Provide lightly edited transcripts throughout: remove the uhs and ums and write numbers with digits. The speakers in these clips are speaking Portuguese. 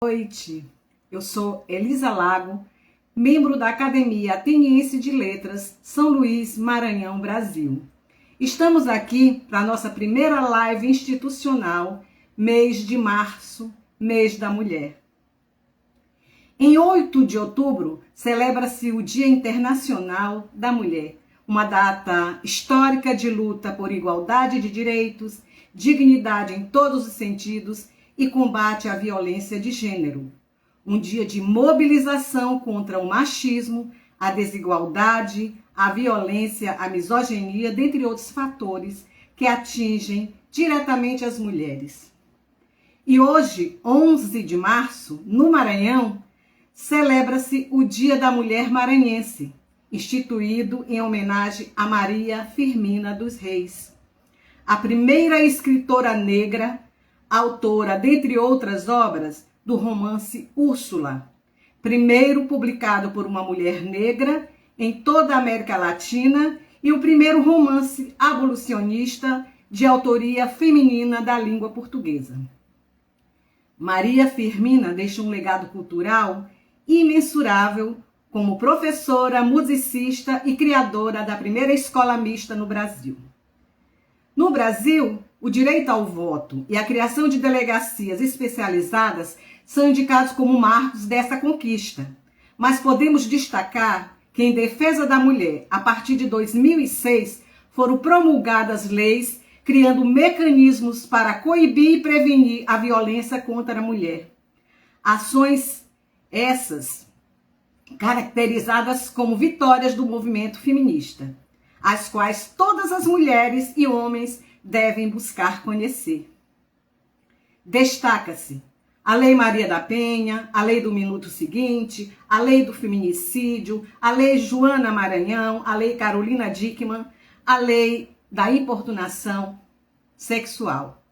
Noite, eu sou Elisa Lago, membro da Academia Ateniense de Letras, São Luís, Maranhão, Brasil. Estamos aqui para a nossa primeira live institucional, mês de março, mês da mulher. Em 8 de outubro, celebra-se o Dia Internacional da Mulher, uma data histórica de luta por igualdade de direitos, dignidade em todos os sentidos e combate à violência de gênero. Um dia de mobilização contra o machismo, a desigualdade, a violência, a misoginia, dentre outros fatores que atingem diretamente as mulheres. E hoje, 11 de março, no Maranhão, celebra-se o Dia da Mulher Maranhense, instituído em homenagem a Maria Firmina dos Reis, a primeira escritora negra, autora, dentre outras obras, do romance Úrsula, primeiro publicado por uma mulher negra em toda a América Latina e o primeiro romance abolicionista de autoria feminina da língua portuguesa. Maria Firmina deixa um legado cultural imensurável como professora, musicista e criadora da primeira escola mista no Brasil. No Brasil, o direito ao voto e a criação de delegacias especializadas são indicados como marcos dessa conquista. Mas podemos destacar que, em defesa da mulher, a partir de 2006, foram promulgadas leis criando mecanismos para coibir e prevenir a violência contra a mulher. Ações essas caracterizadas como vitórias do movimento feminista, as quais todas as mulheres e homens devem buscar conhecer. Destaca-se a Lei Maria da Penha, a Lei do Minuto Seguinte, a Lei do Feminicídio, a Lei Joana Maranhão, a Lei Carolina Dickmann, a Lei da Importunação Sexual.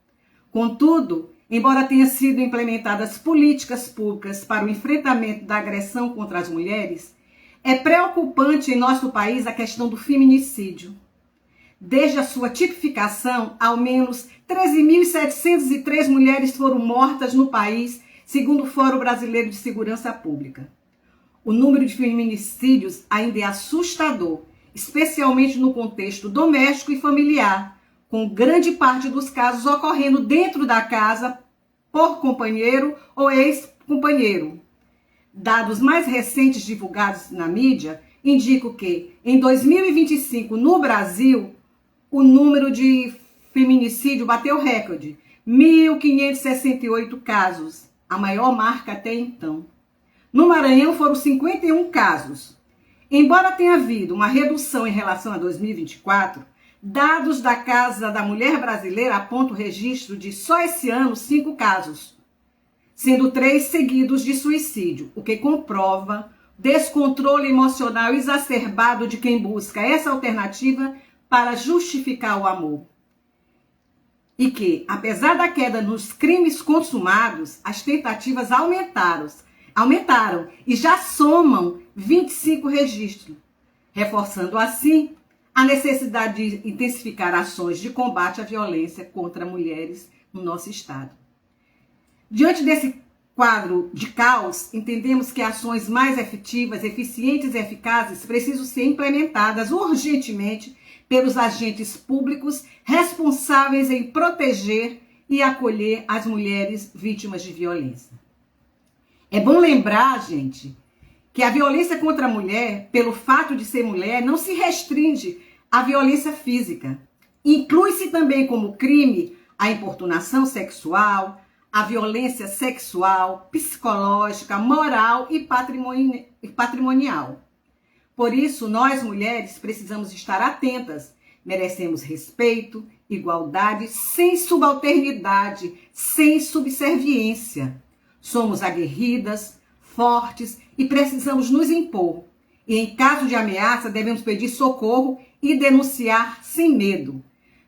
Contudo, embora tenham sido implementadas políticas públicas para o enfrentamento da agressão contra as mulheres, é preocupante em nosso país a questão do feminicídio. Desde a sua tipificação, ao menos 13.703 mulheres foram mortas no país, segundo o Fórum Brasileiro de Segurança Pública. O número de feminicídios ainda é assustador, especialmente no contexto doméstico e familiar, com grande parte dos casos ocorrendo dentro da casa por companheiro ou ex-companheiro. Dados mais recentes divulgados na mídia indicam que, em 2025, no Brasil, o número de feminicídio bateu recorde, 1.568 casos, a maior marca até então. No Maranhão foram 51 casos. Embora tenha havido uma redução em relação a 2024, dados da Casa da Mulher Brasileira apontam o registro de só esse ano 5 casos, sendo 3 seguidos de suicídio, o que comprova descontrole emocional exacerbado de quem busca essa alternativa para justificar o amor. E que, apesar da queda nos crimes consumados, as tentativas aumentaram e já somam 25 registros, reforçando assim a necessidade de intensificar ações de combate à violência contra mulheres no nosso estado. Diante desse quadro de caos, entendemos que ações mais efetivas, eficientes e eficazes precisam ser implementadas urgentemente pelos agentes públicos responsáveis em proteger e acolher as mulheres vítimas de violência. É bom lembrar, gente, que a violência contra a mulher, pelo fato de ser mulher, não se restringe à violência física. Inclui-se também como crime a importunação sexual, a violência sexual, psicológica, moral e patrimonial. Por isso, nós mulheres precisamos estar atentas. Merecemos respeito, igualdade, sem subalternidade, sem subserviência. Somos aguerridas, fortes e precisamos nos impor. E em caso de ameaça, devemos pedir socorro e denunciar sem medo.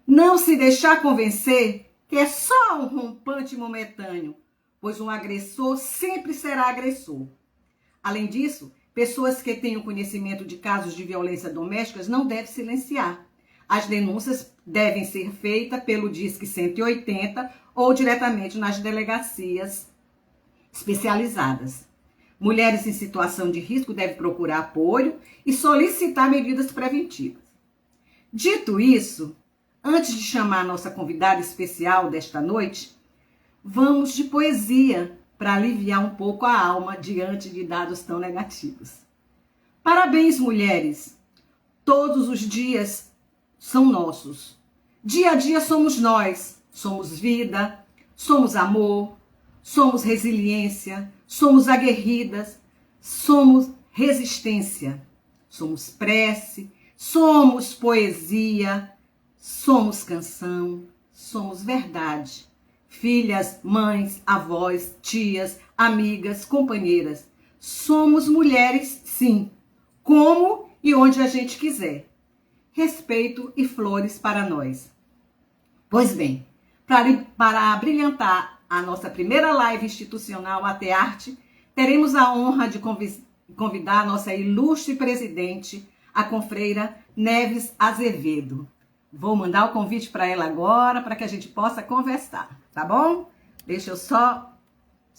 Não se deixar convencer que é só um rompante momentâneo, pois um agressor sempre será agressor. Além disso, pessoas que tenham conhecimento de casos de violência doméstica não devem silenciar. As denúncias devem ser feitas pelo Disque 180 ou diretamente nas delegacias especializadas. Mulheres em situação de risco devem procurar apoio e solicitar medidas preventivas. Dito isso, antes de chamar a nossa convidada especial desta noite, vamos de poesia para aliviar um pouco a alma diante de dados tão negativos. Parabéns, mulheres! Todos os dias são nossos. Dia a dia somos nós. Somos vida, somos amor, somos resiliência, somos aguerridas, somos resistência, somos prece, somos poesia, somos canção, somos verdade. Filhas, mães, avós, tias, amigas, companheiras. Somos mulheres, sim, como e onde a gente quiser. Respeito e flores para nós. Pois bem, para brilhantar a nossa primeira live institucional AT Arte, teremos a honra de convidar a nossa ilustre presidente, a confreira Neves Azevedo. Vou mandar o convite para ela agora, para que a gente possa conversar, tá bom? Deixa eu só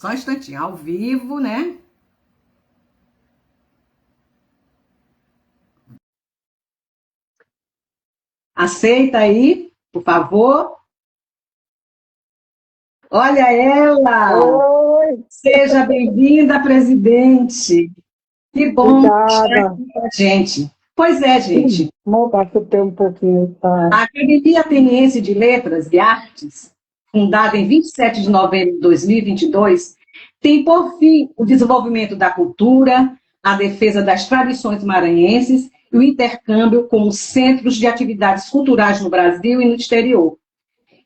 um instantinho, ao vivo, né? Aceita aí, por favor. Olha ela! Oi! Seja bem-vinda, presidente! Que bom estar Obrigada. aqui com a gente. Pois é, gente. Vou bater um pouquinho, tá? A Academia Ateniense de Letras e Artes, fundada em 27 de novembro de 2022, tem por fim o desenvolvimento da cultura, a defesa das tradições maranhenses e o intercâmbio com os centros de atividades culturais no Brasil e no exterior.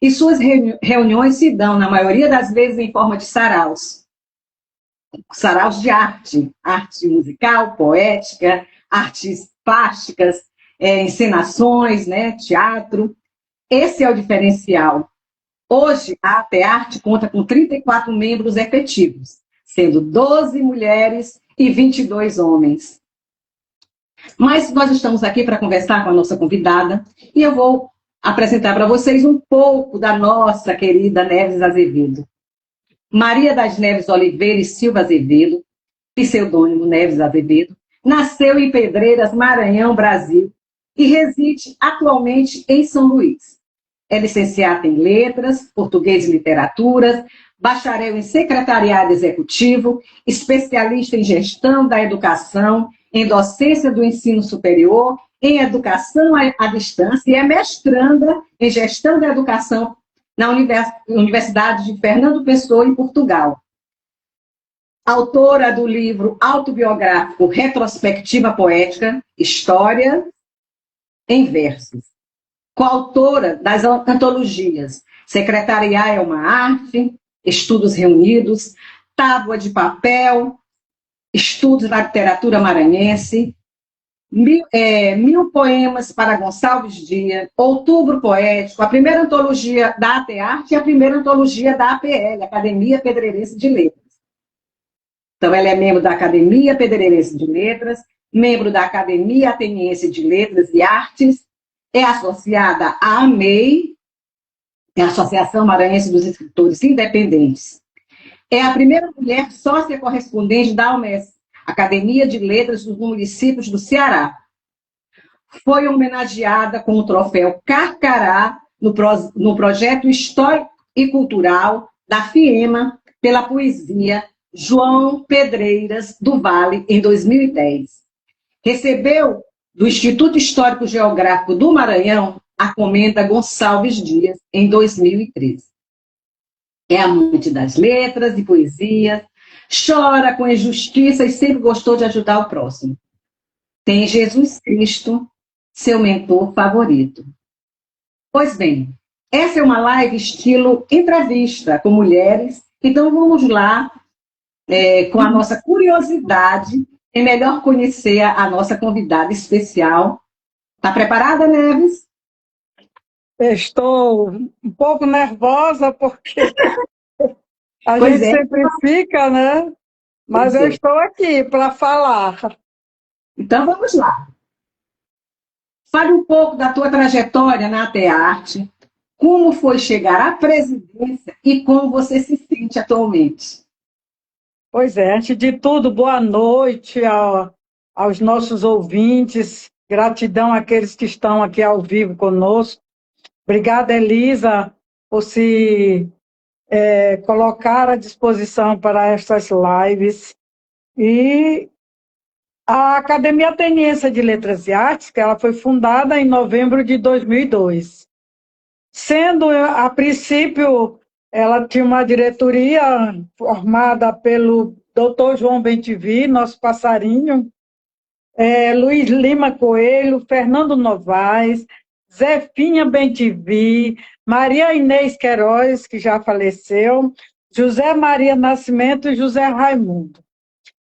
E suas reuniões se dão, na maioria das vezes, em forma de saraus. Saraus de arte, arte musical, poética, artes plásticas, encenações, né, teatro. Esse é o diferencial. Hoje, a AT Arte conta com 34 membros efetivos, sendo 12 mulheres e 22 homens. Mas nós estamos aqui para conversar com a nossa convidada e eu vou apresentar para vocês um pouco da nossa querida Neves Azevedo. Maria das Neves Oliveira e Silva Azevedo, pseudônimo Neves Azevedo, nasceu em Pedreiras, Maranhão, Brasil, e reside atualmente em São Luís. É licenciada em Letras, Português e Literaturas, bacharel em Secretariado Executivo, especialista em Gestão da Educação, em Docência do Ensino Superior, em Educação à Distância e é mestranda em Gestão da Educação na Universidade de Fernando Pessoa, em Portugal. Autora do livro autobiográfico Retrospectiva Poética, História em Versos. Coautora das antologias Secretariar é uma Arte, Estudos Reunidos, Tábua de Papel, Estudos da Literatura Maranhense, 1000 poemas para Gonçalves Dias, Outubro Poético, a primeira antologia da AT Arte e a primeira antologia da APL, Academia Pedreirense de Letras. Então, ela é membro da Academia Pedreirense de Letras, membro da Academia Ateniense de Letras e Artes, é associada à AMEI, é a Associação Maranhense dos Escritores Independentes. É a primeira mulher sócia correspondente da AUMES, Academia de Letras dos Municípios do Ceará. Foi homenageada com o troféu Carcará no projeto Histórico e Cultural da FIEMA pela poesia João Pedreiras do Vale, em 2010. Recebeu do Instituto Histórico Geográfico do Maranhão a Comenda Gonçalves Dias, em 2013. É amante das letras e poesia, chora com injustiça e sempre gostou de ajudar o próximo. Tem Jesus Cristo, seu mentor favorito. Pois bem, essa é uma live estilo entrevista com mulheres, então vamos lá, com a nossa curiosidade, em melhor conhecer a nossa convidada especial. Está preparada, Neves? Estou um pouco nervosa, porque a Pois gente é. sempre fica, né? Mas Pois eu é. estou aqui para falar. Então vamos lá. Fale um pouco da tua trajetória na AT Arte, como foi chegar à presidência e como você se sente atualmente. Pois é, antes de tudo, boa noite aos nossos ouvintes. Gratidão àqueles que estão aqui ao vivo conosco. Obrigada, Elisa, por se colocar à disposição para estas lives. E a Academia Ateniense de Letras e Artes, que ela foi fundada em novembro de 2002. Sendo, a princípio, ela tinha uma diretoria formada pelo Dr. João Bentivi, nosso passarinho, Luiz Lima Coelho, Fernando Novaes, Zefinha Bentivi, Maria Inês Queiroz, que já faleceu, José Maria Nascimento e José Raimundo.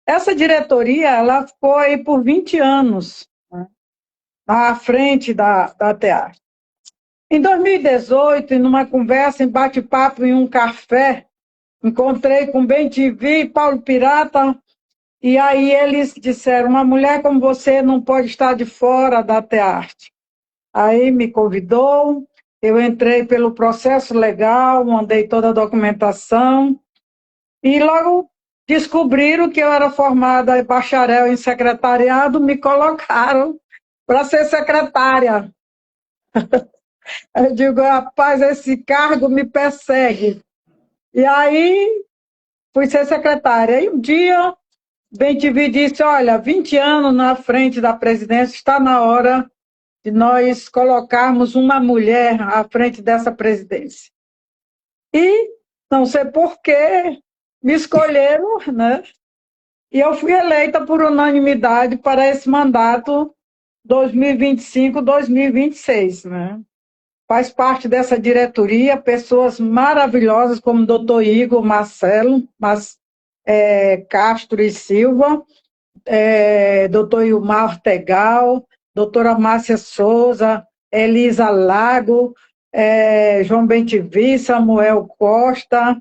Essa diretoria ela foi por 20 anos, né, à frente da TEAR. Em 2018, numa conversa, em bate-papo em um café, encontrei com Bentivi e Paulo Pirata, e aí eles disseram, uma mulher como você não pode estar de fora da Tearte. Aí me convidou, eu entrei pelo processo legal, mandei toda a documentação, e logo descobriram que eu era formada em bacharel em secretariado, me colocaram para ser secretária. Eu digo, rapaz, esse cargo me persegue. E aí fui ser secretária. E um dia, Bentivi disse, olha, 20 anos na frente da presidência, está na hora de nós colocarmos uma mulher à frente dessa presidência. E não sei por que me escolheram, né? E eu fui eleita por unanimidade para esse mandato 2025-2026, né? Faz parte dessa diretoria pessoas maravilhosas como o doutor Igor Marcelo Castro e Silva, doutor Ilmar Ortegal, doutora Márcia Souza, Elisa Lago, João Bentivi, Samuel Costa,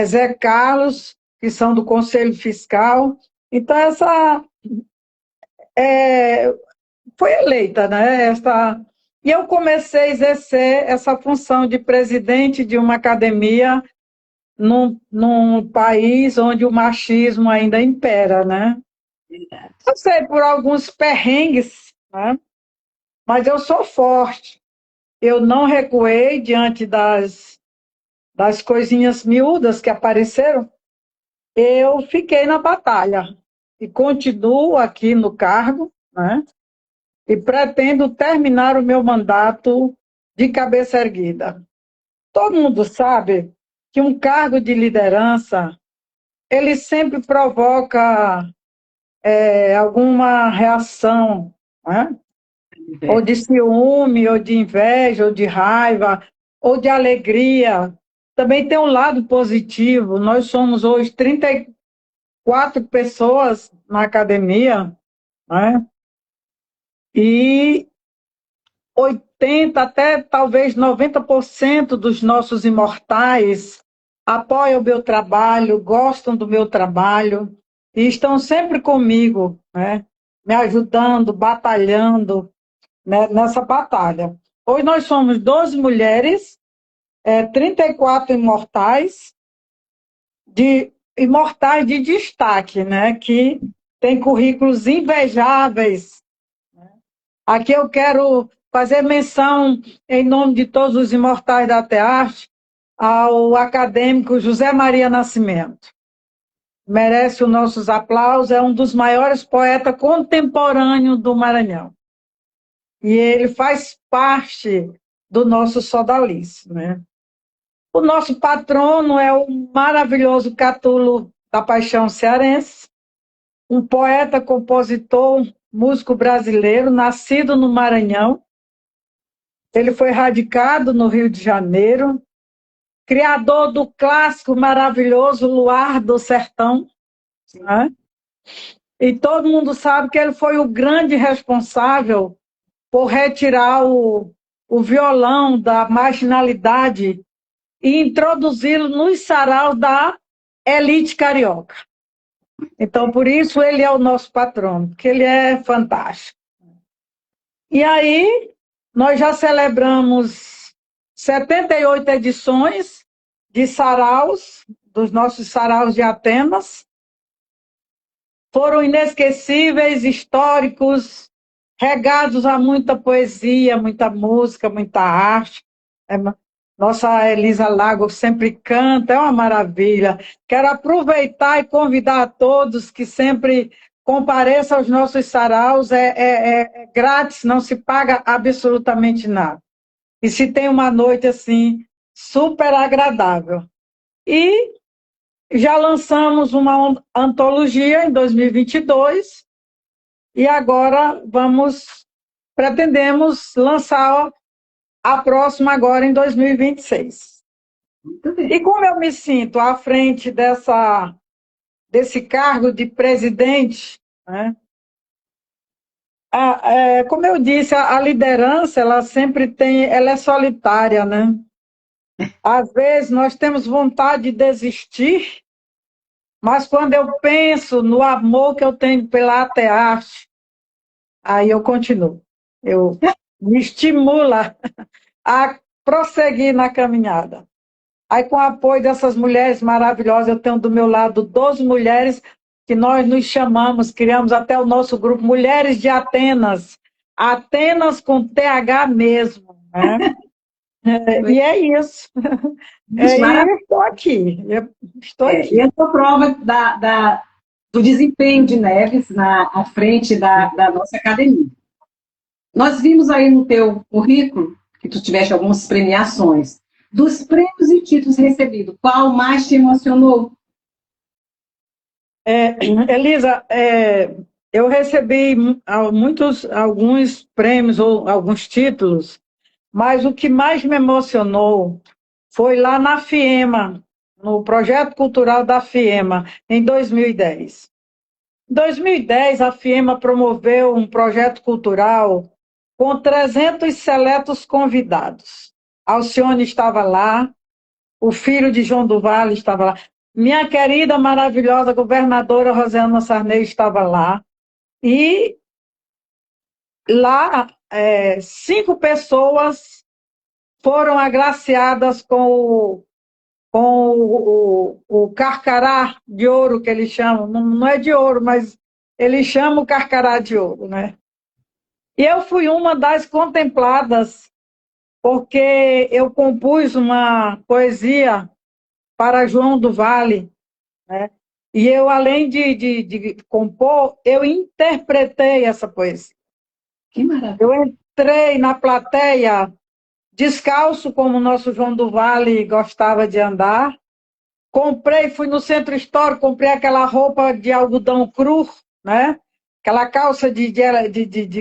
Zé Carlos, que são do Conselho Fiscal. Então, essa foi eleita, né? E eu comecei a exercer essa função de presidente de uma academia num país onde o machismo ainda impera, né? Eu sei por alguns perrengues, né? Mas eu sou forte. Eu não recuei diante das coisinhas miúdas que apareceram. Eu fiquei na batalha e continuo aqui no cargo, né? E pretendo terminar o meu mandato de cabeça erguida. Todo mundo sabe que um cargo de liderança, ele sempre provoca alguma reação, né? Ou de ciúme, ou de inveja, ou de raiva, ou de alegria. Também tem um lado positivo. Nós somos hoje 34 pessoas na academia, né? E 80, até talvez 90% dos nossos imortais apoiam o meu trabalho, gostam do meu trabalho e estão sempre comigo, né? Me ajudando, batalhando, né, nessa batalha. Hoje nós somos 12 mulheres, 34 imortais de destaque, né, que têm currículos invejáveis. Aqui eu quero fazer menção, em nome de todos os imortais da Tearte, ao acadêmico José Maria Nascimento. Merece os nossos aplausos, é um dos maiores poetas contemporâneos do Maranhão. E ele faz parte do nosso sodalice, né? O nosso patrono é o maravilhoso Catulo da Paixão Cearense, um poeta, compositor, músico brasileiro, nascido no Maranhão. Ele foi radicado no Rio de Janeiro, criador do clássico maravilhoso Luar do Sertão, né? E todo mundo sabe que ele foi o grande responsável por retirar o violão da marginalidade e introduzi-lo nos saraus da elite carioca. Então, por isso, ele é o nosso patrono, porque ele é fantástico. E aí, nós já celebramos 78 edições de saraus, dos nossos saraus de Atenas, foram inesquecíveis, históricos, regados a muita poesia, muita música, muita arte. É, nossa Elisa Lago sempre canta, é uma maravilha. Quero aproveitar e convidar a todos que sempre compareçam aos nossos saraus, é grátis, não se paga absolutamente nada. E se tem uma noite assim, super agradável. E já lançamos uma antologia em 2022 e agora pretendemos lançar a próxima agora em 2026. Muito bem. E como eu me sinto à frente desse cargo de presidente, né? Como eu disse, a liderança, ela é solitária, né? Às vezes nós temos vontade de desistir, mas quando eu penso no amor que eu tenho pela arte arte, aí eu continuo. Eu me estimula a prosseguir na caminhada. Aí, com o apoio dessas mulheres maravilhosas, eu tenho do meu lado 12 mulheres que nós nos chamamos, criamos até o nosso grupo Mulheres de Atenas. Atenas com TH mesmo, né? E é isso. E eu estou aqui. E essa prova do desempenho de Neves à frente da nossa academia. Nós vimos aí no teu currículo que tu tiveste algumas premiações. Dos prêmios e títulos recebidos, qual mais te emocionou? Elisa, eu recebi alguns prêmios ou alguns títulos, mas o que mais me emocionou foi lá na FIEMA, no projeto cultural da FIEMA, em 2010. Em 2010, a FIEMA promoveu um projeto cultural com 300 seletos convidados. Alcione estava lá, o filho de João do Vale estava lá, minha querida, maravilhosa governadora Rosiana Sarney estava lá, e lá 5 pessoas foram agraciadas com o carcará de ouro, que eles chamam, não é de ouro, mas eles chamam o carcará de ouro, né? E eu fui uma das contempladas, porque eu compus uma poesia para João do Vale, né? E eu, além de compor, eu interpretei essa poesia. Que maravilha! Eu entrei na plateia descalço, como o nosso João do Vale gostava de andar. Fui no centro histórico, comprei aquela roupa de algodão cru, né? Aquela calça de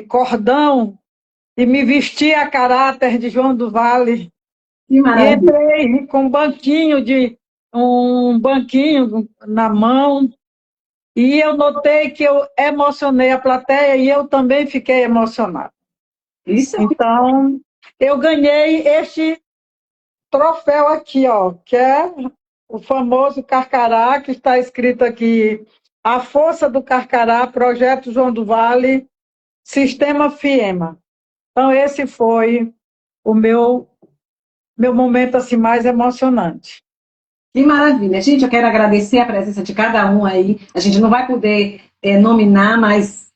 cordão, e me vesti a caráter de João do Vale. Que E maravilha! entrei com um banquinho na mão, e eu notei que eu emocionei a plateia e eu também fiquei emocionada. Isso é Então, eu ganhei este troféu aqui, ó, que é o famoso Carcará, que está escrito aqui: A Força do Carcará, Projeto João do Vale, Sistema FIEMA. Então, esse foi o meu momento assim, mais emocionante. Que maravilha. Gente, eu quero agradecer a presença de cada um aí. A gente não vai poder nominar, mas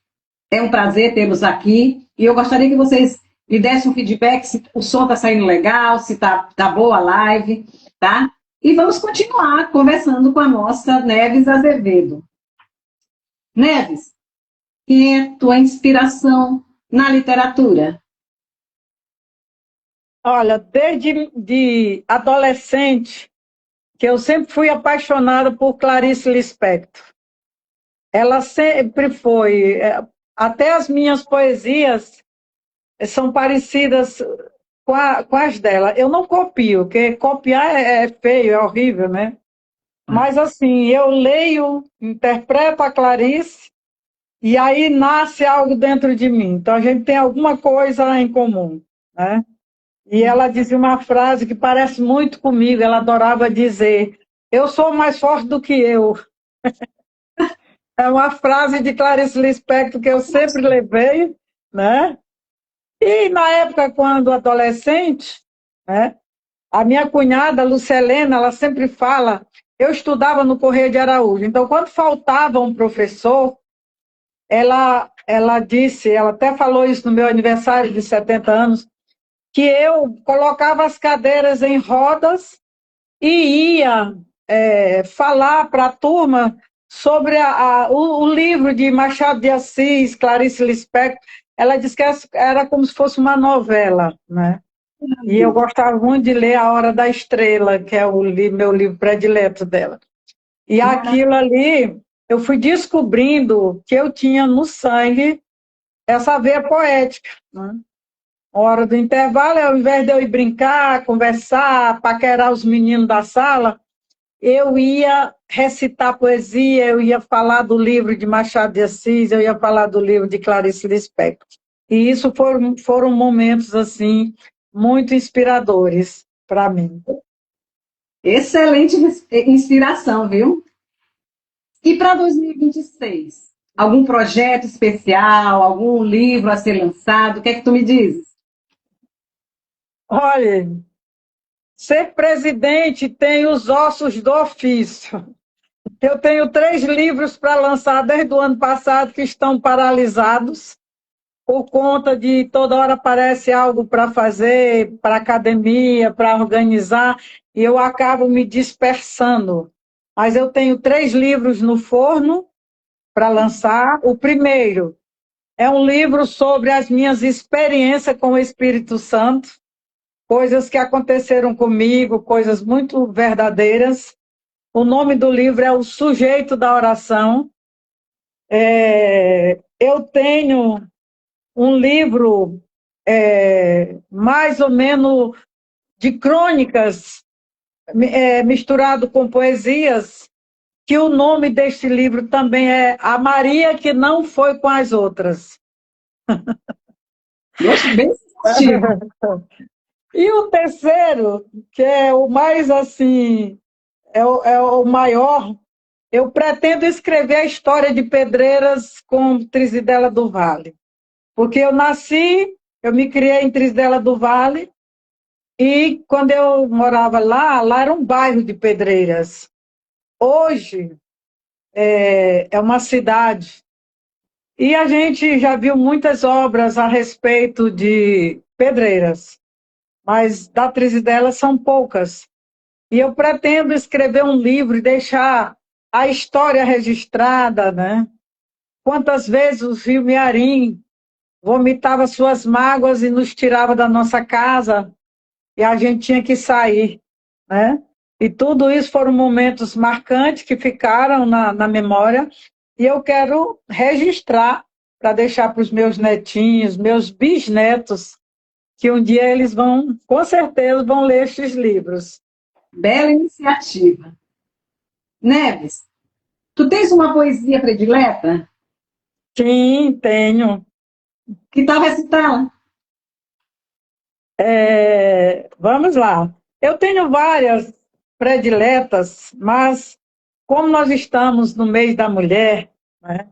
é um prazer tê-los aqui. E eu gostaria que vocês me dessem um feedback se o som está saindo legal, se tá boa a live, tá? E vamos continuar conversando com a nossa Neves Azevedo. Neves, quem é tua inspiração na literatura? Olha, desde de adolescente, que eu sempre fui apaixonada por Clarice Lispector. Ela sempre foi, até as minhas poesias são parecidas com as dela. Eu não copio, porque copiar é feio, é horrível, né? Mas assim, eu leio, interpreto a Clarice, e aí nasce algo dentro de mim. Então a gente tem alguma coisa em comum, né? E ela dizia uma frase que parece muito comigo, ela adorava dizer: eu sou mais forte do que eu. É uma frase de Clarice Lispector que eu sempre levei, né? E na época, quando adolescente, né, a minha cunhada, Lucelena, ela sempre fala, eu estudava no Correio de Araújo, então quando faltava um professor, ela disse, ela até falou isso no meu aniversário de 70 anos, que eu colocava as cadeiras em rodas e ia falar para a turma sobre o livro de Machado de Assis, Clarice Lispector. Ela disse que era como se fosse uma novela, né? E eu gostava muito de ler A Hora da Estrela, que é meu livro predileto dela. E Que maravilha. aquilo ali, eu fui descobrindo que eu tinha no sangue essa veia poética, né? A hora do intervalo, ao invés de eu ir brincar, conversar, paquerar os meninos da sala, eu ia recitar poesia, eu ia falar do livro de Machado de Assis, eu ia falar do livro de Clarice Lispector. E isso foram momentos assim muito inspiradores para mim. Excelente inspiração, viu? E para 2026? Algum projeto especial, algum livro a ser lançado? O que é que tu me dizes? Olha, ser presidente tem os ossos do ofício. Eu tenho 3 livros para lançar desde o ano passado que estão paralisados por conta de toda hora aparece algo para fazer, para academia, para organizar, e eu acabo me dispersando. Mas eu tenho 3 livros no forno para lançar. O primeiro é um livro sobre as minhas experiências com o Espírito Santo, coisas que aconteceram comigo, coisas muito verdadeiras. O nome do livro é O Sujeito da Oração. Eu tenho um livro mais ou menos de crônicas, misturado com poesias, que o nome deste livro também é A Maria que Não Foi com as Outras. Gosto bem sugestivo. E o terceiro, que é o mais assim, é o maior, eu pretendo escrever a história de Pedreiras com Trizidela do Vale. Porque eu me criei em Trizidela do Vale, e quando eu morava lá era um bairro de Pedreiras. Hoje é uma cidade. E a gente já viu muitas obras a respeito de Pedreiras, mas da Trizidela são poucas. E eu pretendo escrever um livro e deixar a história registrada, né? Quantas vezes o rio Mearim vomitava suas mágoas e nos tirava da nossa casa, e a gente tinha que sair, né? E tudo isso foram momentos marcantes que ficaram na memória, e eu quero registrar para deixar para os meus netinhos, meus bisnetos, que um dia eles vão, com certeza, vão ler estes livros. Bela iniciativa. Neves, tu tens uma poesia predileta? Sim, tenho. Que tal recitá-la? Vamos lá. Eu tenho várias prediletas, mas como nós estamos no mês da mulher, né,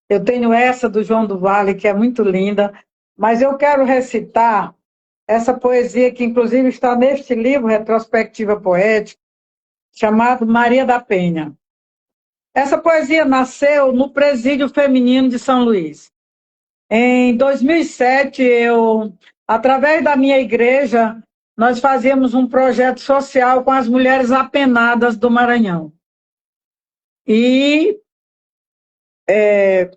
eu tenho essa do João do Vale, que é muito linda, mas eu quero recitar essa poesia que, inclusive, está neste livro, Retrospectiva Poética, chamado Maria da Penha. Essa poesia nasceu no Presídio Feminino de São Luís. Em 2007, através da minha igreja, nós fazíamos um projeto social com as mulheres apenadas do Maranhão. E,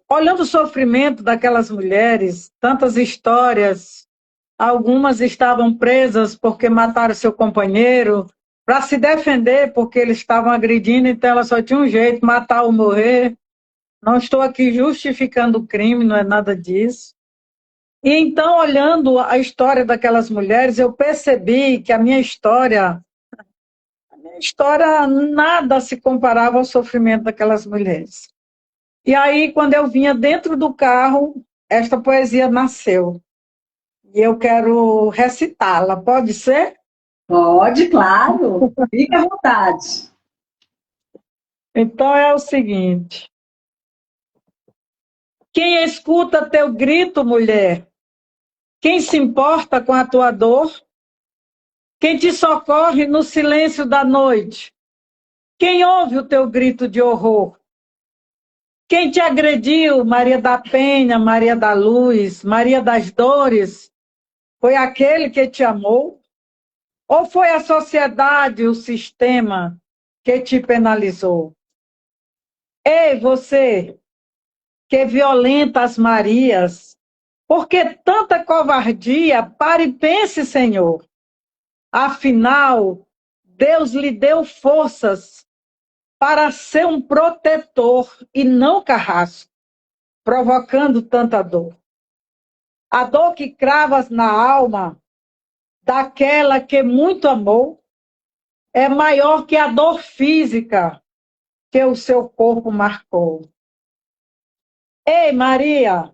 olhando o sofrimento daquelas mulheres, tantas histórias, algumas estavam presas porque mataram seu companheiro, para se defender, porque eles estavam agredindo, então ela só tinha um jeito, matar ou morrer. Não estou aqui justificando o crime, não é nada disso. E então, olhando a história daquelas mulheres, eu percebi que a minha história nada se comparava ao sofrimento daquelas mulheres. E aí, quando eu vinha dentro do carro, esta poesia nasceu. E eu quero recitá-la, pode ser? Pode, claro. Fica à vontade. Então é o seguinte: quem escuta teu grito, mulher? Quem se importa com a tua dor? Quem te socorre no silêncio da noite? Quem ouve o teu grito de horror? Quem te agrediu, Maria da Penha, Maria da Luz, Maria das Dores, foi aquele que te amou? Ou foi a sociedade, o sistema que te penalizou? Ei, você que violenta as Marias, por que tanta covardia? Pare e pense, Senhor. Afinal, Deus lhe deu forças para ser um protetor e não carrasco, provocando tanta dor. A dor que cravas na alma daquela que muito amou é maior que a dor física que o seu corpo marcou. Ei, Maria,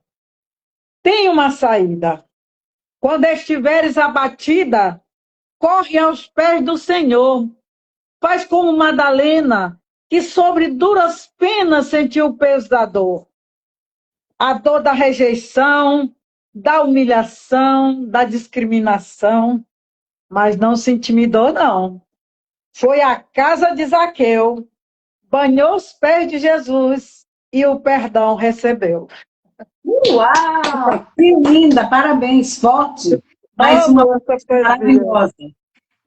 tem uma saída. Quando estiveres abatida, corre aos pés do Senhor. Faz como Madalena, que sobre duras penas sentiu o peso da dor. A dor da rejeição, da humilhação, da discriminação, mas não se intimidou, não. Foi à casa de Zaqueu, banhou os pés de Jesus e o perdão recebeu. Uau! Que linda! Parabéns, forte! Mais uma maravilhosa.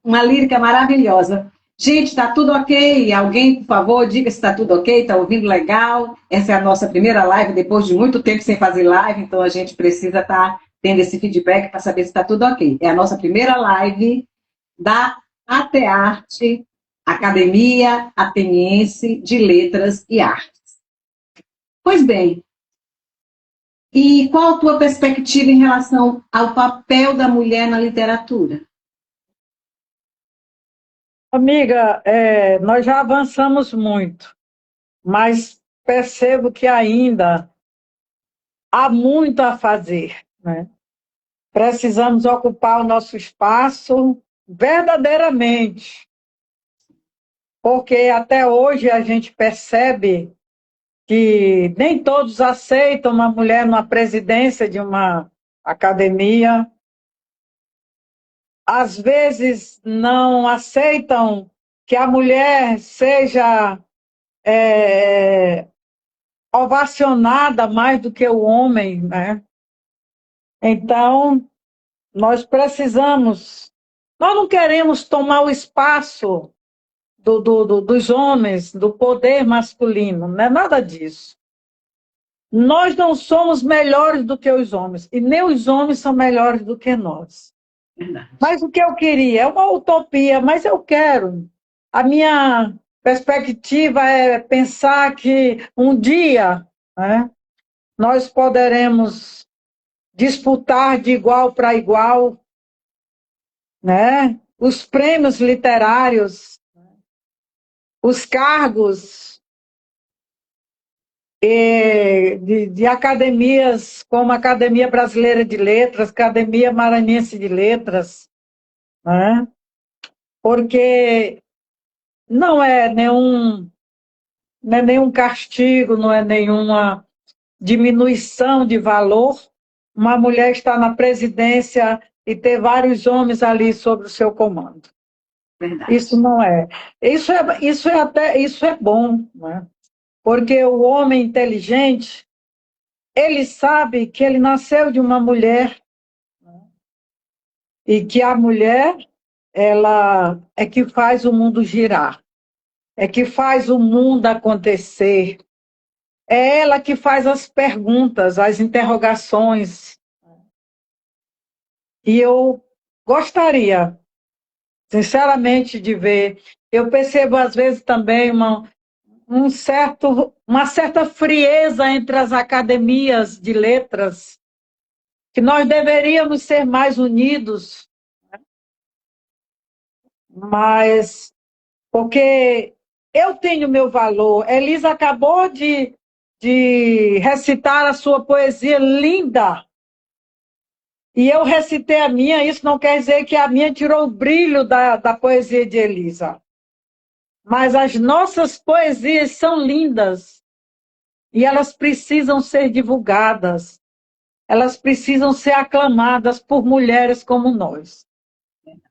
Uma lírica maravilhosa. Gente, está tudo ok? Alguém, por favor, diga se está tudo ok, está ouvindo legal. Essa é a nossa primeira live, depois de muito tempo sem fazer live, então a gente precisa estar tendo esse feedback para saber se está tudo ok. É a nossa primeira live da ATEarte, Academia Ateniense de Letras e Artes. Pois bem, e qual a tua perspectiva em relação ao papel da mulher na literatura? Amiga, nós já avançamos muito, mas percebo que ainda há muito a fazer, né? Precisamos ocupar o nosso espaço verdadeiramente, porque até hoje a gente percebe que nem todos aceitam uma mulher na presidência de uma academia, às vezes não aceitam que a mulher seja ovacionada mais do que o homem, né? Então, nós não queremos tomar o espaço dos homens, do poder masculino, não é nada disso. Nós não somos melhores do que os homens, e nem os homens são melhores do que nós. Verdade. Mas o que eu queria é uma utopia, mas eu quero. A minha perspectiva é pensar que um dia, né, nós poderemos disputar de igual para igual, né, os prêmios literários, os cargos de academias como a Academia Brasileira de Letras, Academia Maranhense de Letras, né? Porque não é nenhum castigo, não é nenhuma diminuição de valor uma mulher estar na presidência e ter vários homens ali sob o seu comando. Verdade. Isso não é. Isso é bom, né? Porque o homem inteligente, ele sabe que ele nasceu de uma mulher, né? E que a mulher, ela é que faz o mundo girar, é que faz o mundo acontecer, é ela que faz as perguntas, as interrogações. E eu gostaria, sinceramente, de ver. Eu percebo, às vezes, também uma certa frieza entre as academias de letras, que nós deveríamos ser mais unidos, mas porque eu tenho meu valor. Elisa acabou de recitar a sua poesia linda, e eu recitei a minha. Isso não quer dizer que a minha tirou o brilho da poesia de Elisa. Mas as nossas poesias são lindas e elas precisam ser divulgadas. Elas precisam ser aclamadas por mulheres como nós.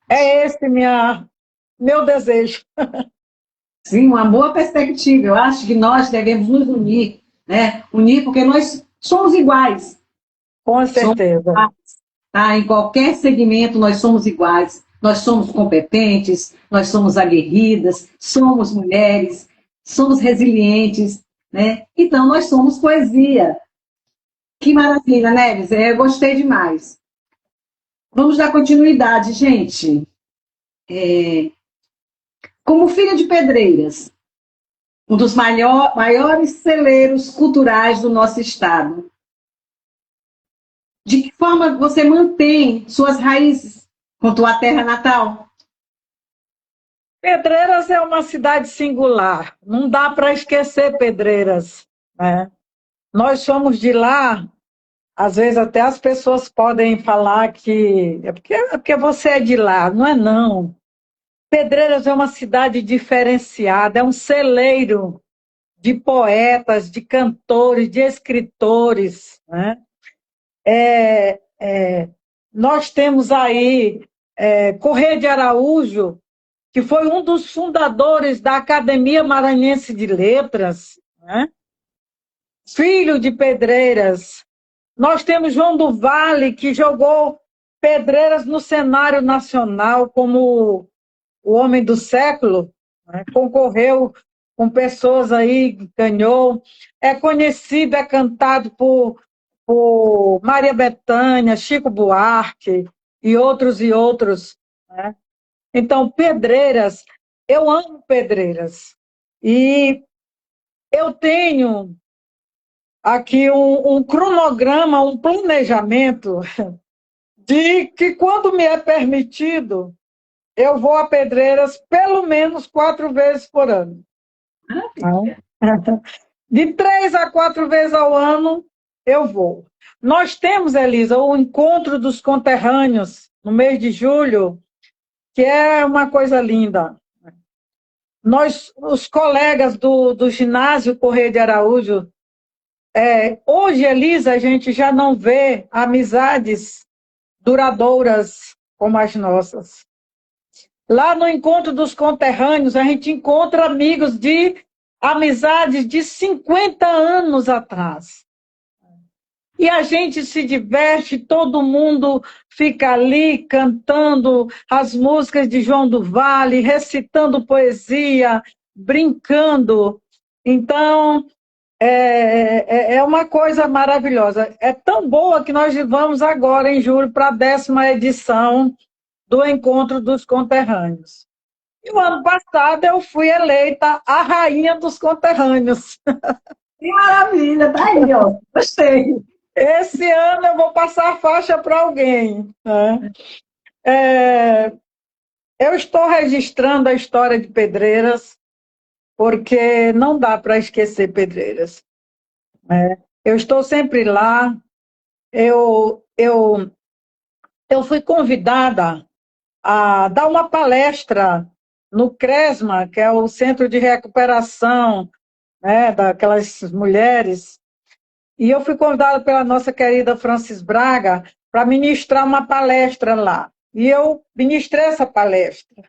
É esse meu desejo. Sim, uma boa perspectiva. Eu acho que nós devemos nos unir né? Unir, porque nós somos iguais. Com Somos certeza. iguais, tá? Em qualquer segmento nós somos iguais. Nós somos competentes, nós somos aguerridas, somos mulheres, somos resilientes, né? Então nós somos poesia. Que maravilha, Neves. Eu gostei demais. Vamos dar continuidade, gente. Como filha de pedreiras, um dos maiores celeiros culturais do nosso estado, de que forma você mantém suas raízes com tua terra natal? Pedreiras é uma cidade singular, não dá para esquecer Pedreiras, né? Nós somos de lá, às vezes até as pessoas podem falar que é porque você é de lá, não é não. Pedreiras é uma cidade diferenciada, é um celeiro de poetas, de cantores, de escritores, né? Nós temos aí Corrêa de Araújo, que foi um dos fundadores da Academia Maranhense de Letras, né? Filho de Pedreiras. Nós temos João do Vale, que jogou Pedreiras no cenário nacional como o homem do século, né? Concorreu com pessoas aí, ganhou. É conhecido, é cantado por Maria Bethânia, Chico Buarque e outros, né? Então, Pedreiras, eu amo Pedreiras. E eu tenho aqui um cronograma, um planejamento de que, quando me é permitido, eu vou a Pedreiras pelo menos 4 vezes por ano. Maravilha. De 3 a 4 vezes ao ano, eu vou. Nós temos, Elisa, o Encontro dos Conterrâneos, no mês de julho, que é uma coisa linda. Nós, os colegas do ginásio Correia de Araújo, hoje, Elisa, a gente já não vê amizades duradouras como as nossas. Lá no Encontro dos Conterrâneos, a gente encontra amigos de amizades de 50 anos atrás. E a gente se diverte, todo mundo fica ali cantando as músicas de João do Vale, recitando poesia, brincando. Então, é uma coisa maravilhosa. É tão boa que nós vamos agora, em julho, para a 10ª edição do Encontro dos Conterrâneos. E o ano passado eu fui eleita a rainha dos conterrâneos. Que maravilha, tá aí, ó. Gostei. Esse ano eu vou passar a faixa para alguém, né? É, eu estou registrando a história de Pedreiras, porque não dá para esquecer Pedreiras, né? Eu estou sempre lá. Eu fui convidada a dar uma palestra no CRESMA, que é o Centro de Recuperação, né, daquelas mulheres. E eu fui convidada pela nossa querida Francis Braga para ministrar uma palestra lá. E eu ministrei essa palestra.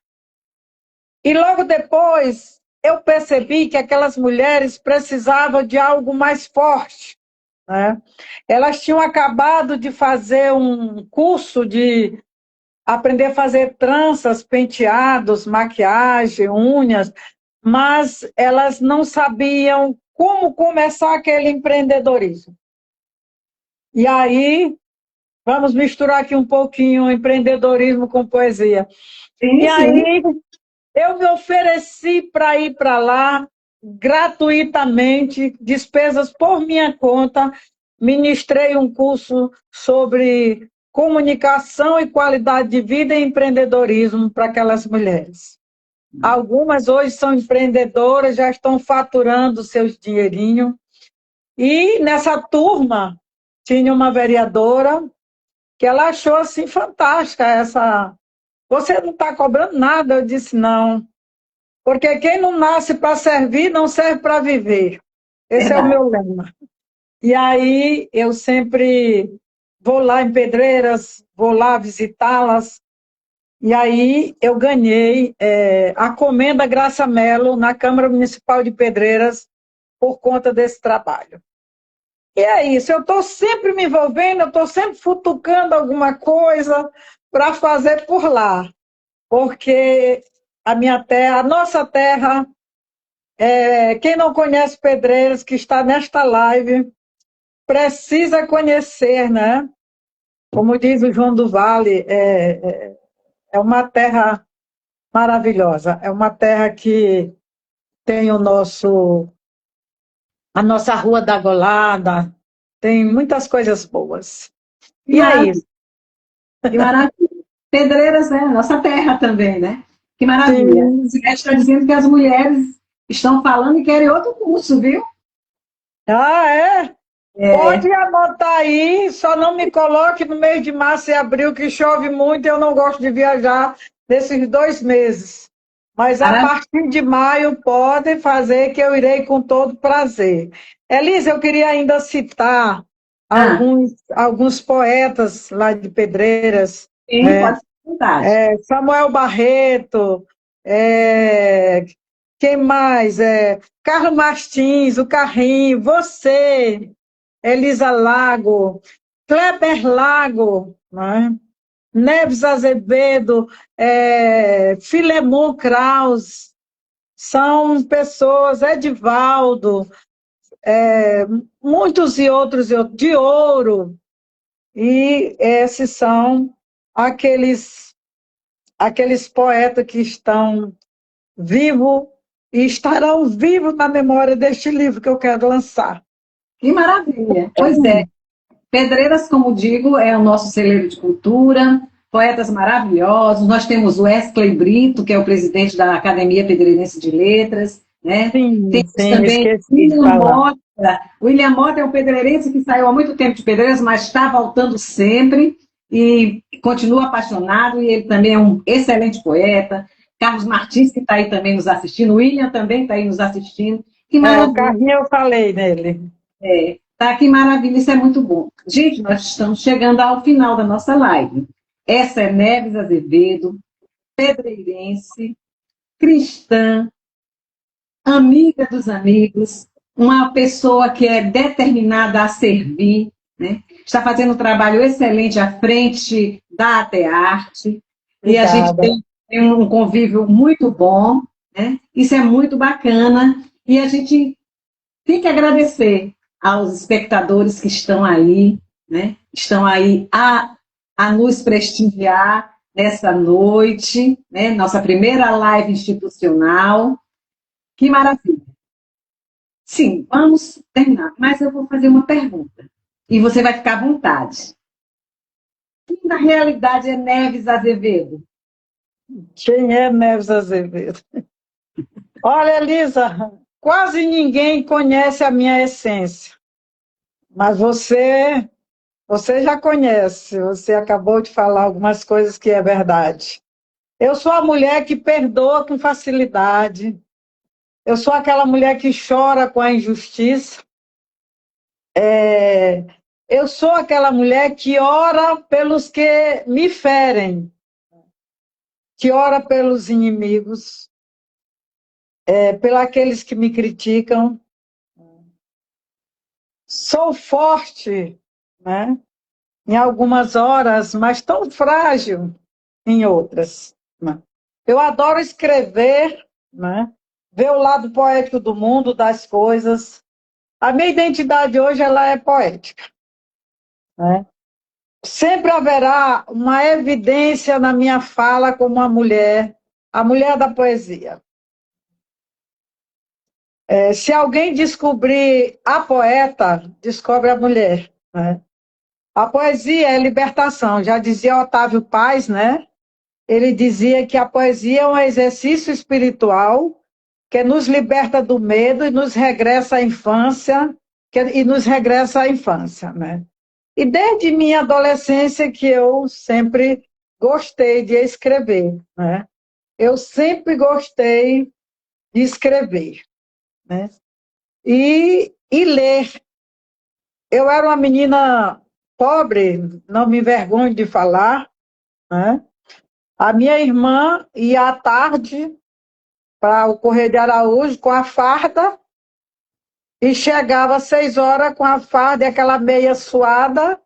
E logo depois eu percebi que aquelas mulheres precisavam de algo mais forte, né? Elas tinham acabado de fazer um curso de aprender a fazer tranças, penteados, maquiagem, unhas, mas elas não sabiam como começar aquele empreendedorismo. E aí, vamos misturar aqui um pouquinho empreendedorismo com poesia. Sim, E sim. aí, eu me ofereci para ir para lá gratuitamente, despesas por minha conta, ministrei um curso sobre comunicação e qualidade de vida e empreendedorismo para aquelas mulheres. Algumas hoje são empreendedoras, já estão faturando seus dinheirinhos. E nessa turma tinha uma vereadora que ela achou assim fantástica essa. Você não está cobrando nada? Eu disse não, porque quem não nasce para servir não serve para viver. Esse é o Verdade. meu lema. E aí eu sempre vou lá em Pedreiras, vou lá visitá-las. E aí eu ganhei a Comenda Graça Melo na Câmara Municipal de Pedreiras por conta desse trabalho. E é isso, eu estou sempre me envolvendo, eu estou sempre futucando alguma coisa para fazer por lá, porque a minha terra, a nossa terra, quem não conhece Pedreiras, que está nesta live, precisa conhecer, né? Como diz o João do Vale, é uma terra maravilhosa, é uma terra que tem a nossa Rua da Golada, tem muitas coisas boas. Que E é maravilha, isso. que maravilha. Pedreiras, né? Nossa terra também, né? Que maravilha. Sim. Você está dizendo que as mulheres estão falando e querem outro curso, viu? Ah, é? É, Pode anotar aí, só não me coloque no mês de março e abril, que chove muito e eu não gosto de viajar nesses 2 meses. Mas a maravilha. partir de maio pode fazer que eu irei com todo prazer. Elisa, eu queria ainda citar Ah, alguns poetas lá de Pedreiras, sim, né? pode ser vontade. Samuel Barreto, é, quem mais? Carlos Martins, o Carrinho, você, Elisa Lago, Kleber Lago, né? Neves Azevedo, Filemon Kraus, são pessoas, Edivaldo, muitos e outros de ouro, e esses são aqueles poetas que estão vivos e estarão vivos na memória deste livro que eu quero lançar. Que maravilha. Pois é. Pedreiras, como digo, é o nosso celeiro de cultura, poetas maravilhosos. Nós temos o Wesley Brito, que é o presidente da Academia Pedreirense de Letras, né? Sim, Temos sim, também esqueci de William falar. Mota. William Mota é um pedreirense que saiu há muito tempo de Pedreiras, mas está voltando sempre e continua apaixonado, e ele também é um excelente poeta. Carlos Martins, que está aí também nos assistindo. William também está aí nos assistindo. Que O maravilha! carrinho eu falei nele. Tá, que maravilha, isso é muito bom. Gente, nós estamos chegando ao final da nossa live. Essa é Neves Azevedo, pedreirense, cristã, amiga dos amigos, uma pessoa que é determinada a servir, né? Está fazendo um trabalho excelente à frente da Atearte, e a gente Obrigada. tem um convívio muito bom, né? Isso é muito bacana, e a gente tem que agradecer aos espectadores que estão aí, né? Estão aí a nos prestigiar nessa noite, né? Nossa primeira live institucional. Que maravilha. Sim, vamos terminar, mas eu vou fazer uma pergunta. E você vai ficar à vontade. Quem na realidade é Neves Azevedo? Quem é Neves Azevedo? Olha, Elisa, quase ninguém conhece a minha essência, mas você já conhece, você acabou de falar algumas coisas que é verdade. Eu sou a mulher que perdoa com facilidade, eu sou aquela mulher que chora com a injustiça, eu sou aquela mulher que ora pelos que me ferem, que ora pelos inimigos, pelos aqueles que me criticam. Sou forte, né, em algumas horas, mas tão frágil em outras, né? Eu adoro escrever, né, ver o lado poético do mundo, das coisas. A minha identidade hoje ela é poética, né? Sempre haverá uma evidência na minha fala como uma mulher, a mulher da poesia. Se alguém descobrir a poeta, descobre a mulher, né? A poesia é libertação, já dizia Otávio Paz, né? Ele dizia que a poesia é um exercício espiritual que nos liberta do medo e nos regressa à infância, né? E desde minha adolescência que eu sempre gostei de escrever, né? Eu sempre gostei de escrever, né? E ler. Eu era uma menina pobre, não me envergonho de falar, né? A minha irmã ia à tarde para o Correio de Araújo com a farda e chegava às 6 horas com a farda e aquela meia suada,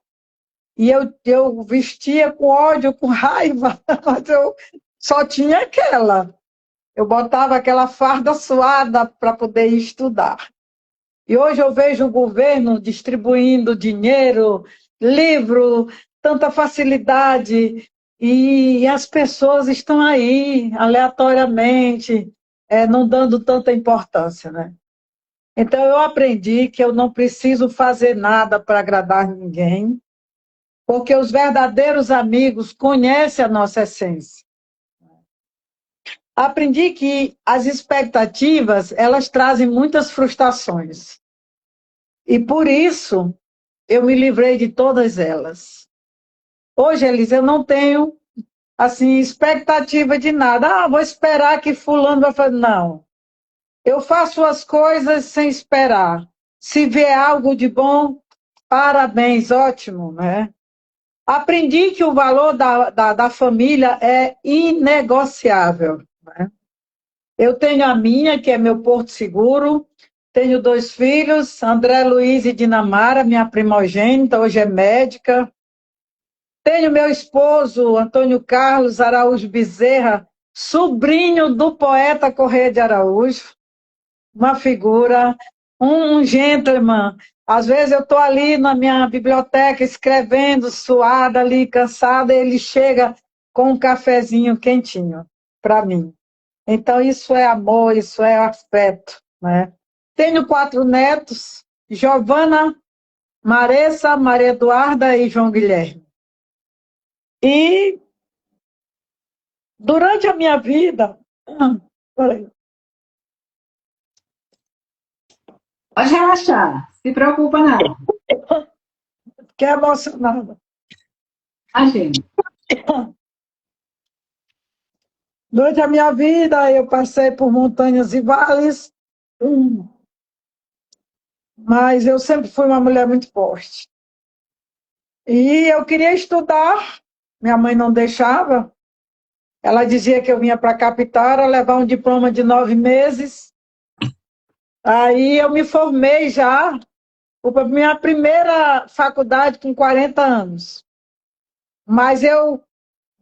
e eu vestia com ódio, com raiva, mas eu só tinha aquela. Eu botava aquela farda suada para poder estudar. E hoje eu vejo o governo distribuindo dinheiro, livro, tanta facilidade, e as pessoas estão aí, aleatoriamente, não dando tanta importância, né? Então eu aprendi que eu não preciso fazer nada para agradar ninguém, porque os verdadeiros amigos conhecem a nossa essência. Aprendi que as expectativas, elas trazem muitas frustrações. E por isso, eu me livrei de todas elas. Hoje, Elisa, eu não tenho, assim, expectativa de nada. Ah, vou esperar que fulano vai fazer. Não. Eu faço as coisas sem esperar. Se vier algo de bom, parabéns, ótimo, né? Aprendi que o valor da família é inegociável, né? Eu tenho a minha, que é meu porto seguro, tenho 2 filhos, André Luiz e Dinamara, minha primogênita, hoje é médica. Tenho meu esposo, Antônio Carlos Araújo Bezerra, sobrinho do poeta Correia de Araújo, uma figura, um gentleman. Às vezes eu estou ali na minha biblioteca escrevendo, suada ali, cansada, e ele chega com um cafezinho quentinho para mim. Então, isso é amor, isso é afeto, né? Tenho 4 netos, Giovana, Maressa, Maria Eduarda e João Guilherme. E durante a minha vida... Peraí. Pode relaxar, se preocupa não. Fiquei emocionada. Imagina. Durante a minha vida, eu passei por montanhas e vales, mas eu sempre fui uma mulher muito forte. E eu queria estudar, minha mãe não deixava. Ela dizia que eu vinha para a capital levar um diploma de 9 meses. Aí eu me formei já, a minha primeira faculdade com 40 anos. Mas eu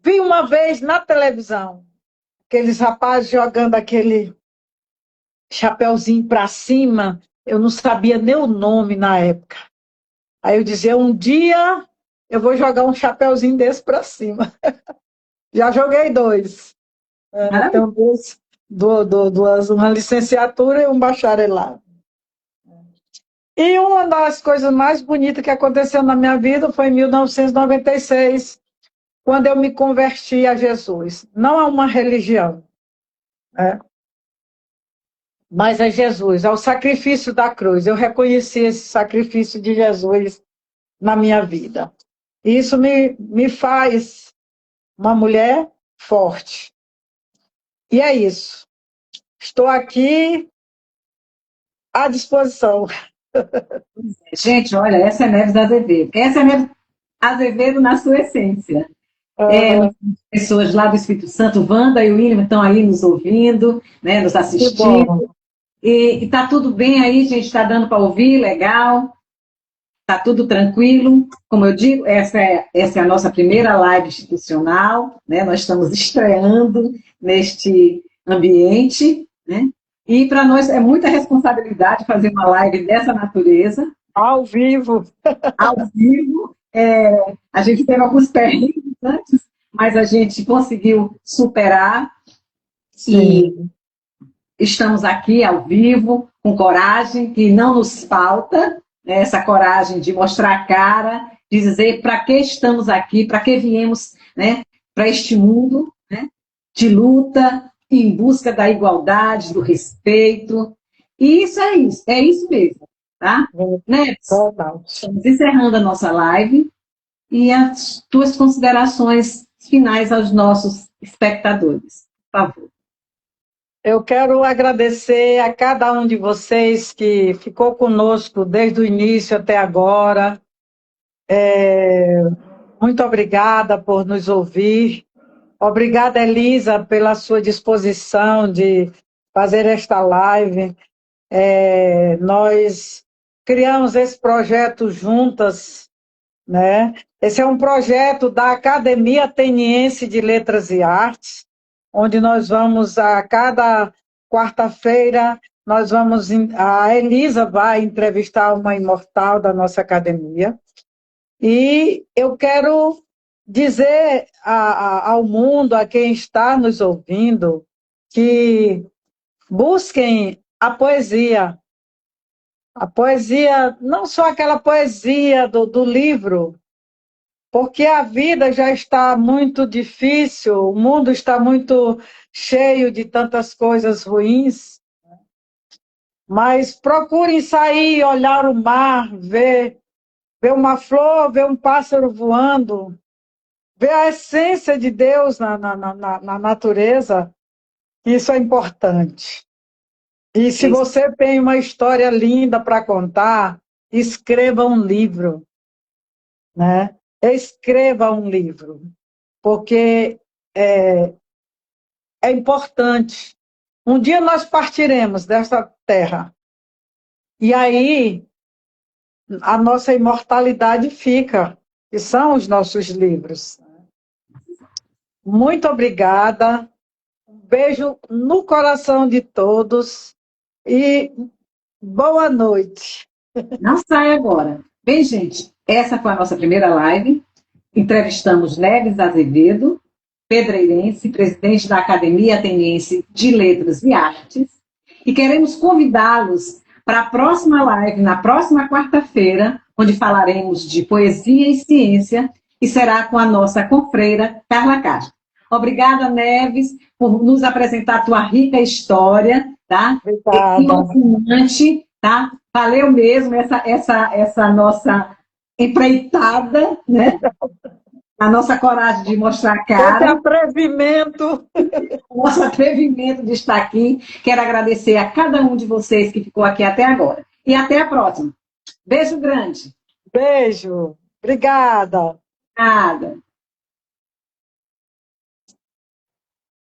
vi uma vez na televisão, aqueles rapazes jogando aquele chapeuzinho para cima, eu não sabia nem o nome na época. Aí eu dizia, um dia eu vou jogar um chapeuzinho desse para cima. Já joguei 2. Tenho uma licenciatura e um bacharelado. E uma das coisas mais bonitas que aconteceu na minha vida foi em 1996, quando eu me converti a Jesus. Não a uma religião, né? Mas a Jesus, ao sacrifício da cruz. Eu reconheci esse sacrifício de Jesus na minha vida. E isso me faz uma mulher forte. E é isso. Estou aqui à disposição. Gente, olha, essa é Neves Azevedo. Essa é Neves Azevedo na sua essência. As pessoas lá do Espírito Santo, Wanda e o William, estão aí nos ouvindo, né, nos assistindo. E está tudo bem aí, gente, está dando para ouvir, legal. Está tudo tranquilo. Como eu digo, essa é a nossa primeira live institucional, né? Nós estamos estreando neste ambiente, né? E para nós é muita responsabilidade fazer uma live dessa natureza. Ao vivo. Ao vivo. A gente teve alguns perrengues antes, mas a gente conseguiu superar. Sim. E estamos aqui ao vivo, com coragem, que não nos falta, né? Essa coragem de mostrar a cara, de dizer para que estamos aqui, para que viemos, né, para este mundo, né, de luta, em busca da igualdade, do respeito. E isso, é isso mesmo, tá? Né? Estamos encerrando a nossa live e as tuas considerações finais aos nossos espectadores, por favor. Eu quero agradecer a cada um de vocês que ficou conosco desde o início até agora. Muito obrigada por nos ouvir. Obrigada, Elisa, pela sua disposição de fazer esta live. Nós criamos esse projeto juntas, né? Esse é um projeto da Academia Ateniense de Letras e Artes, onde nós vamos a cada quarta-feira, a Elisa vai entrevistar uma imortal da nossa academia, e eu quero dizer ao mundo, a quem está nos ouvindo, que busquem a poesia. A poesia, não só aquela poesia do livro, porque a vida já está muito difícil, o mundo está muito cheio de tantas coisas ruins, mas procurem sair, olhar o mar, ver uma flor, ver um pássaro voando, ver a essência de Deus na natureza. Isso é importante. E se você tem uma história linda para contar, escreva um livro, né? Escreva um livro, porque é importante. Um dia nós partiremos desta terra, e aí a nossa imortalidade fica, que são os nossos livros. Muito obrigada, um beijo no coração de todos e boa noite. Não sai agora. Bem, gente, essa foi a nossa primeira live. Entrevistamos Neves Azevedo, pedreirense, presidente da Academia Ateniense de Letras e Artes, e queremos convidá-los para a próxima live, na próxima quarta-feira, onde falaremos de poesia e ciência, e será com a nossa confreira, Carla Castro. Obrigada, Neves, por nos apresentar a tua rica história, tá? Emocionante, tá? Valeu mesmo essa nossa empreitada, né? A nossa coragem de mostrar a cara. Esse atrevimento. Nosso atrevimento de estar aqui. Quero agradecer a cada um de vocês que ficou aqui até agora. E até a próxima. Beijo grande. Beijo. Obrigada. Nada.